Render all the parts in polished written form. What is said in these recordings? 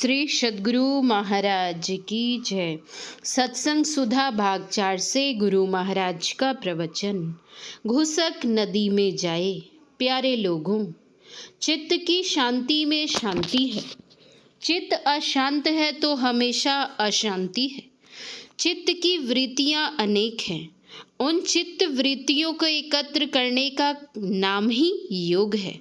श्री सद्गुरु महाराज की जय। सत्संग सुधा भाग 4 से गुरु महाराज का प्रवचन। घुसक नदी में जाए। प्यारे लोगों, चित्त की शांति में शांति है। चित्त अशांत है तो हमेशा अशांति है। चित्त की वृत्तियां अनेक हैं। उन चित्त वृत्तियों को एकत्र करने का नाम ही योग है।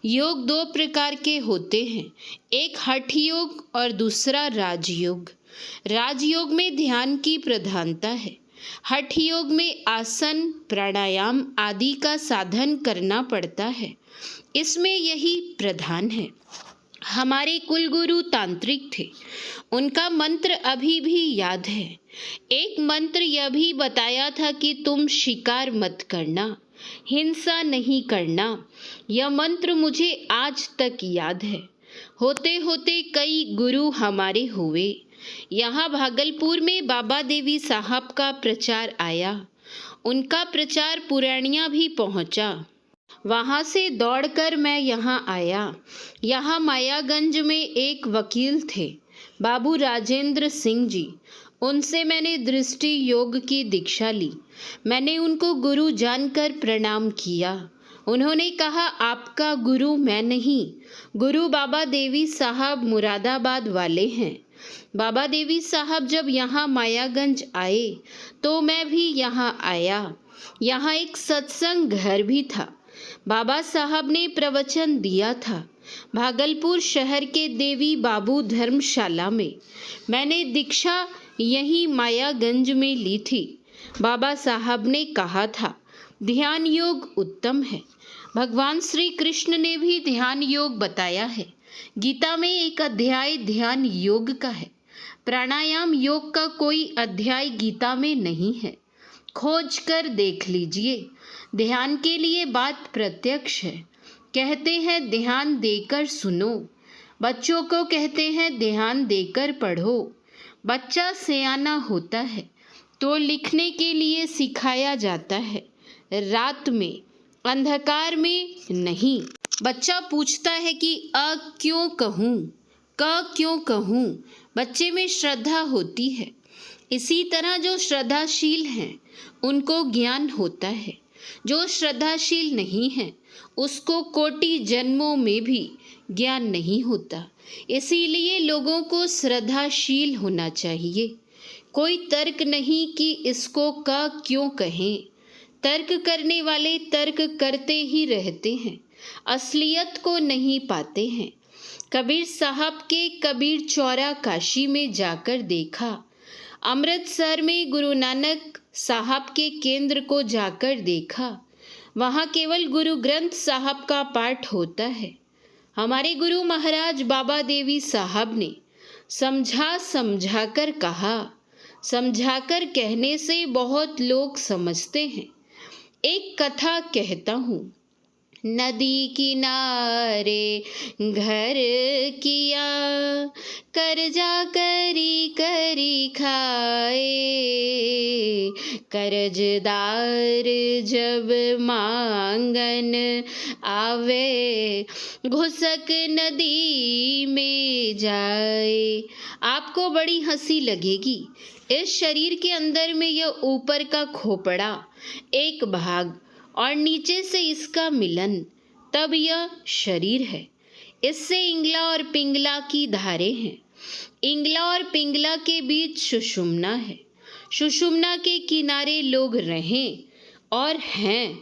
योग दो प्रकार के होते हैं, एक हठ योग और दूसरा राजयोग। राजयोग में ध्यान की प्रधानता है। हठ योग में आसन, प्राणायाम आदि का साधन करना पड़ता है। इसमें यही प्रधान है। हमारे कुलगुरु तांत्रिक थे। उनका मंत्र अभी भी याद है। एक मंत्र यह भी बताया था कि तुम शिकार मत करना, हिंसा नहीं करना। यह मंत्र मुझे आज तक याद है। होते होते कई गुरु हमारे हुए। यहाँ भागलपुर में बाबा देवी साहब का प्रचार आया। उनका प्रचार पुरानिया भी पहुँचा। वहाँ से दौड़कर मैं यहाँ आया। यहाँ मायागंज में एक वकील थे, बाबू राजेंद्र सिंह जी। उनसे मैंने दृष्टि योग की दीक्षा ली। मैंने उनको गुरु जानकर प्रणाम किया। उन्होंने कहा, आपका गुरु मैं नहीं, गुरु बाबा देवी साहब मुरादाबाद वाले हैं। बाबा देवी साहब जब यहाँ मायागंज आए तो मैं भी यहाँ आया। यहाँ एक सत्संग घर भी था। बाबा साहब ने प्रवचन दिया था भागलपुर शहर के देवी बाबू धर्मशाला में। मैंने दीक्षा यहीं मायागंज में ली थी। बाबा साहब ने कहा था, ध्यान योग उत्तम है। भगवान श्री कृष्ण ने भी ध्यान योग बताया है। गीता में एक अध्याय ध्यान योग का है। प्राणायाम योग का कोई अध्याय गीता में नहीं है। खोज कर देख लीजिए। ध्यान के लिए बात प्रत्यक्ष है। कहते हैं ध्यान देकर सुनो। बच्चों को कहते हैं ध्यान देकर पढ़ो। बच्चा सयाना होता है तो लिखने के लिए सिखाया जाता है, रात में, अंधकार में नहीं। बच्चा पूछता है कि अ क्यों कहूँ, क क्यों कहूँ। बच्चे में श्रद्धा होती है। इसी तरह जो श्रद्धाशील हैं उनको ज्ञान होता है। जो श्रद्धाशील नहीं है उसको कोटि जन्मों में भी ज्ञान नहीं होता। इसीलिए लोगों को श्रद्धाशील होना चाहिए। कोई तर्क नहीं कि इसको का क्यों कहें। तर्क करने वाले तर्क करते ही रहते हैं, असलियत को नहीं पाते हैं। कबीर साहब के कबीर चौरा काशी में जाकर देखा। अमृतसर में गुरु नानक साहब के केंद्र को जाकर देखा। वहाँ केवल गुरु ग्रंथ साहब का पाठ होता है। हमारे गुरु महाराज बाबा देवी साहब ने समझा कर कहा। समझाकर कहने से बहुत लोग समझते हैं। एक कथा कहता हूँ। नदी किनारे घर किया, कर्जा करी करी खाए। कर्जदार जब मांगन आवे, घुसक नदी में जाए। आपको बड़ी हंसी लगेगी। इस शरीर के अंदर में यह ऊपर का खोपड़ा, एक भाग, और नीचे से इसका मिलन, तब यह शरीर है। इससे इंगला और पिंगला की धारें हैं। इंगला और पिंगला के बीच सुषुम्ना है। सुषुम्ना के किनारे लोग रहें और हैं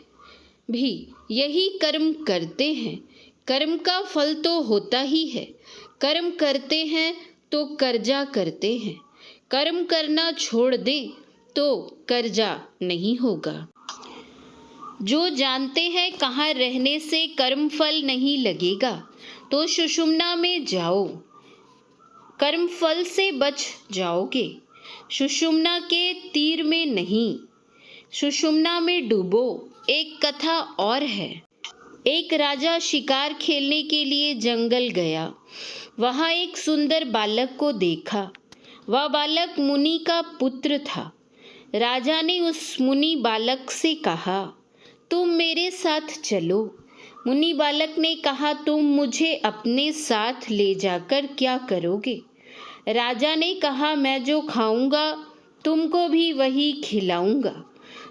भी यही कर्म करते हैं। कर्म का फल तो होता ही है। कर्म करते हैं तो कर्जा करते हैं। कर्म करना छोड़ दें तो कर्जा नहीं होगा। जो जानते हैं कहाँ रहने से कर्म फल नहीं लगेगा तो सुषुम्ना में जाओ, कर्म फल से बच जाओगे। सुषुम्ना के तीर में नहीं, सुषुम्ना में डूबो। एक कथा और है। एक राजा शिकार खेलने के लिए जंगल गया। वहाँ एक सुंदर बालक को देखा। वह बालक मुनि का पुत्र था। राजा ने उस मुनि बालक से कहा, तुम मेरे साथ चलो, मुनि बालक ने कहा, तुम मुझे अपने साथ ले जाकर क्या करोगे? राजा ने कहा, मैं जो खाऊंगा तुमको भी वही खिलाऊंगा,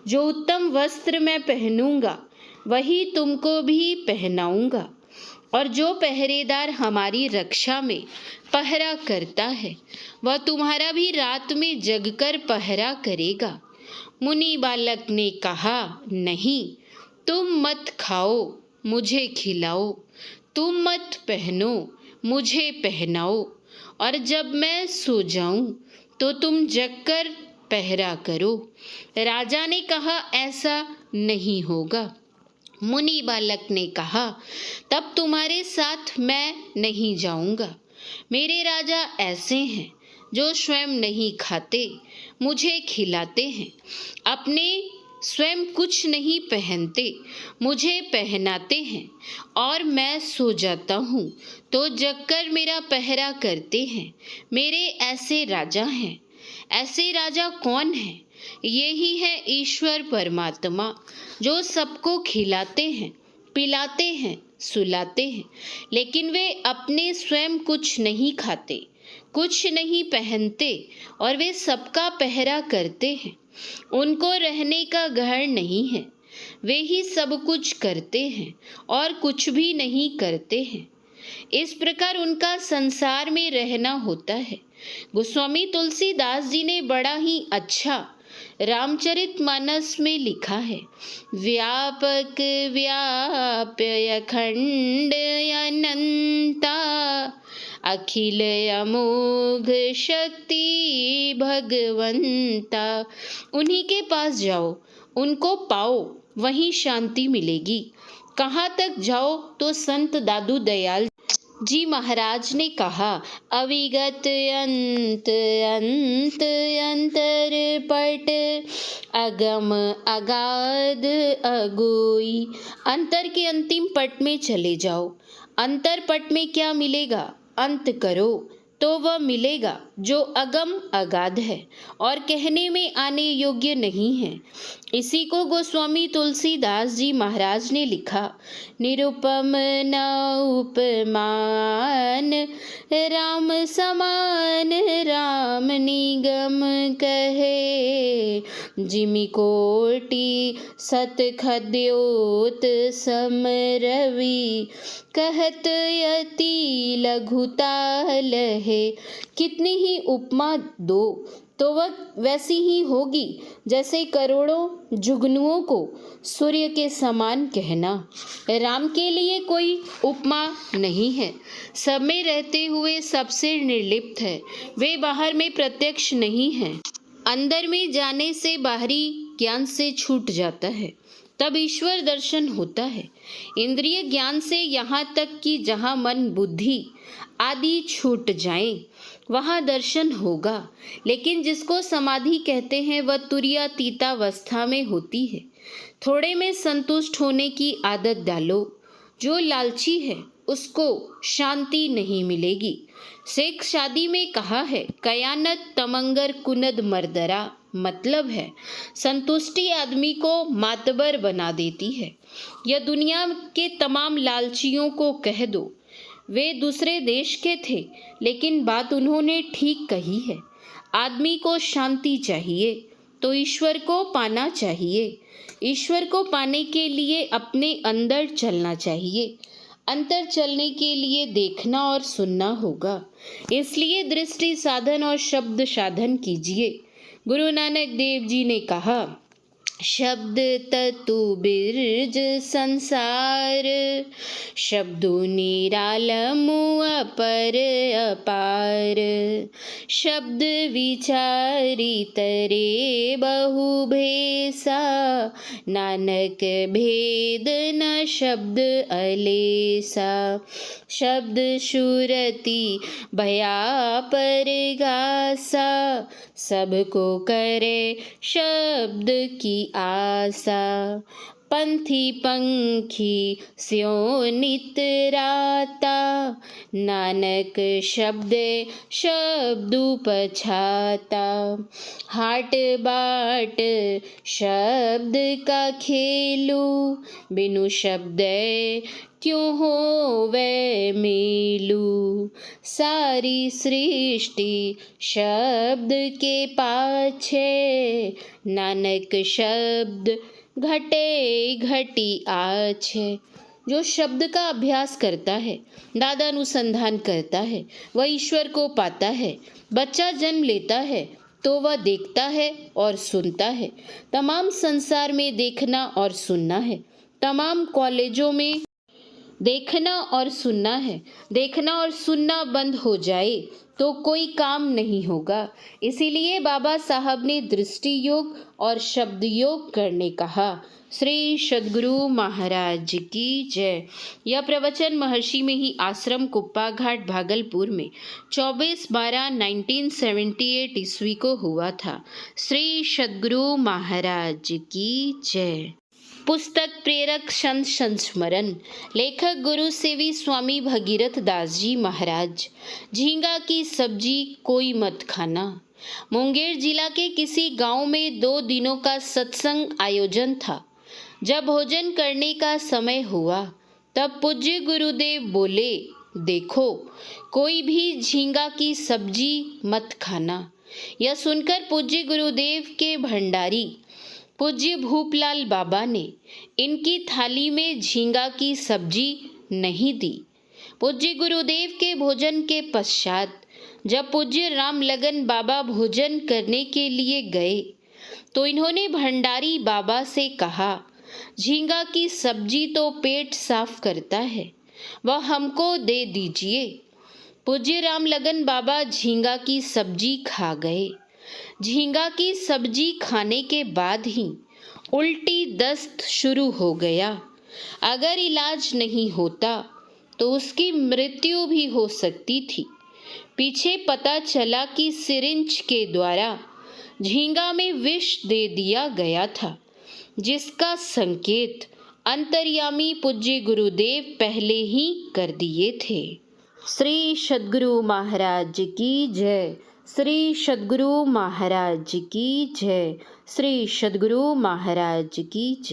जो उत्तम वस्त्र मैं पहनूंगा वही तुमको भी पहनाऊंगा, और जो पहरेदार हमारी रक्षा में पहरा करता है वह तुम्हारा भी रात में जगकर पहरा करेगा। मुनि बालक ने कहा, नहीं, तुम मत खाओ, मुझे खिलाओ, तुम मत पहनो, मुझे पहनाओ, और जब मैं सो जाऊं तो तुम जगकर पहरा करो। राजा ने कहा, ऐसा नहीं होगा। मुनि बालक ने कहा, तब तुम्हारे साथ मैं नहीं जाऊंगा। मेरे राजा ऐसे हैं जो स्वयं नहीं खाते, मुझे खिलाते हैं, अपने स्वयं कुछ नहीं पहनते, मुझे पहनाते हैं, और मैं सो जाता हूँ तो जगकर मेरा पहरा करते हैं। मेरे ऐसे राजा हैं। ऐसे राजा कौन हैं? यही है ईश्वर परमात्मा, जो सबको खिलाते हैं, पिलाते हैं, सुलाते हैं, लेकिन वे अपने स्वयं कुछ नहीं खाते, कुछ नहीं पहनते, और वे सबका पहरा करते हैं। उनको रहने का घर नहीं है, वे ही सब कुछ करते हैं और कुछ भी नहीं करते हैं। इस प्रकार उनका संसार में रहना होता है। गोस्वामी तुलसीदास जी ने बड़ा ही अच्छा रामचरितमानस में लिखा है, व्यापक व्याप्य अखंड अनंता, अखिल अमोघ शक्ति भगवंता। उन्हीं के पास जाओ, उनको पाओ, वहीं शांति मिलेगी। कहाँ तक जाओ? तो संत दादू दयाल जी महाराज ने कहा, अविगत अंत अंत अंतर पट, अगम अगाध अगोई। अंतर के अंतिम पट में चले जाओ। अंतर पट में क्या मिलेगा? अंत करो तो वह मिलेगा जो अगम अगाध है और कहने में आने योग्य नहीं है। इसी को गोस्वामी तुलसीदास जी महाराज ने लिखा, निरुपम न उपमान, राम समान राम निगम कहे, जिमि कोटि सत खद्योत सम रवि, कहत यति लघुता लहे। कितनी ही उपमा दो तो वह वैसी ही होगी जैसे करोड़ों जुगनुओं को सूर्य के समान कहना। राम के लिए कोई उपमा नहीं है। सब में रहते हुए सबसे निर्लिप्त है। वे बाहर में प्रत्यक्ष नहीं है। अंदर में जाने से बाहरी ज्ञान से छूट जाता है, तब ईश्वर दर्शन होता है। इंद्रिय ज्ञान से यहाँ तक कि जहाँ मन बुद्धि आदि छूट जाएं, वहाँ दर्शन होगा। लेकिन जिसको समाधि कहते हैं वह तुरीयातीतावस्था में होती है। थोड़े में संतुष्ट होने की आदत डालो। जो लालची है उसको शांति नहीं मिलेगी। शेख शादी में कहा है, कयानत तमंगर कुनद मर्दरा, मतलब है संतुष्टि आदमी को मातबर बना देती है। यह दुनिया के तमाम लालचियों को कह दो। वे दूसरे देश के थे, लेकिन बात उन्होंने ठीक कही है। आदमी को शांति चाहिए तो ईश्वर को पाना चाहिए। ईश्वर को पाने के लिए अपने अंदर चलना चाहिए। अंतर चलने के लिए देखना और सुनना होगा। इसलिए दृष्टि साधन और शब्द साधन कीजिए। गुरु नानक देव जी ने कहा, शब्द ततु बिरज संसार, शब्दु निरालमु अपर अपार, शब्द विचारी तरे बहु भेसा, नानक भेद न शब्द अलेसा, शब्द सुरति भया परगासा, सबको करे शब्द की आशा, पंथी पंखी स्यों नित राता, नानक शब्द शब्दु पछाता। हाट बाट शब्द का खेलू, बिनु शब्द क्यों होवे मेलू। सारी सृष्टि शब्द के पाछे, नानक शब्द घटे घटी आछे। जो शब्द का अभ्यास करता है, दादानुसंधान करता है, वह ईश्वर को पाता है। बच्चा जन्म लेता है तो वह देखता है और सुनता है। तमाम संसार में देखना और सुनना है। तमाम कॉलेजों में देखना और सुनना है। देखना और सुनना बंद हो जाए तो कोई काम नहीं होगा। इसीलिए बाबा साहब ने दृष्टि योग और शब्द योग करने कहा। श्री सद्गुरु महाराज की जय। यह प्रवचन महर्षि में ही आश्रम कुप्पा घाट भागलपुर में 24/12/1978 ईस्वी को हुआ था। श्री सद्गुरु महाराज की जय। पुस्तक प्रेरक संत संस्मरण। लेखक गुरु सेवी स्वामी भगीरथ दास जी महाराज। झींगा की सब्जी कोई मत खाना। मुंगेर जिला के किसी गांव में 2 दिनों का सत्संग आयोजन था। जब भोजन करने का समय हुआ तब पूज्य गुरुदेव बोले, देखो कोई भी झींगा की सब्जी मत खाना। यह सुनकर पूज्य गुरुदेव के भंडारी पूज्य भूपलाल बाबा ने इनकी थाली में झींगा की सब्जी नहीं दी। पूज्य गुरुदेव के भोजन के पश्चात जब पूज्य रामलगन बाबा भोजन करने के लिए गए तो इन्होंने भंडारी बाबा से कहा, झींगा की सब्जी तो पेट साफ करता है, वह हमको दे दीजिए। पूज्य रामलगन बाबा झींगा की सब्जी खा गए। झींगा की सब्जी खाने के बाद ही उल्टी दस्त शुरू हो गया। अगर इलाज नहीं होता तो उसकी मृत्यु भी हो सकती थी। पीछे पता चला कि सिरिंज के द्वारा झींगा में विष दे दिया गया था, जिसका संकेत अंतर्यामी पूज्य गुरुदेव पहले ही कर दिए थे। श्री सद्गुरु महाराज की जय। श्री सद्गुरु महाराज की जय। श्री सद्गुरु महाराज की जय।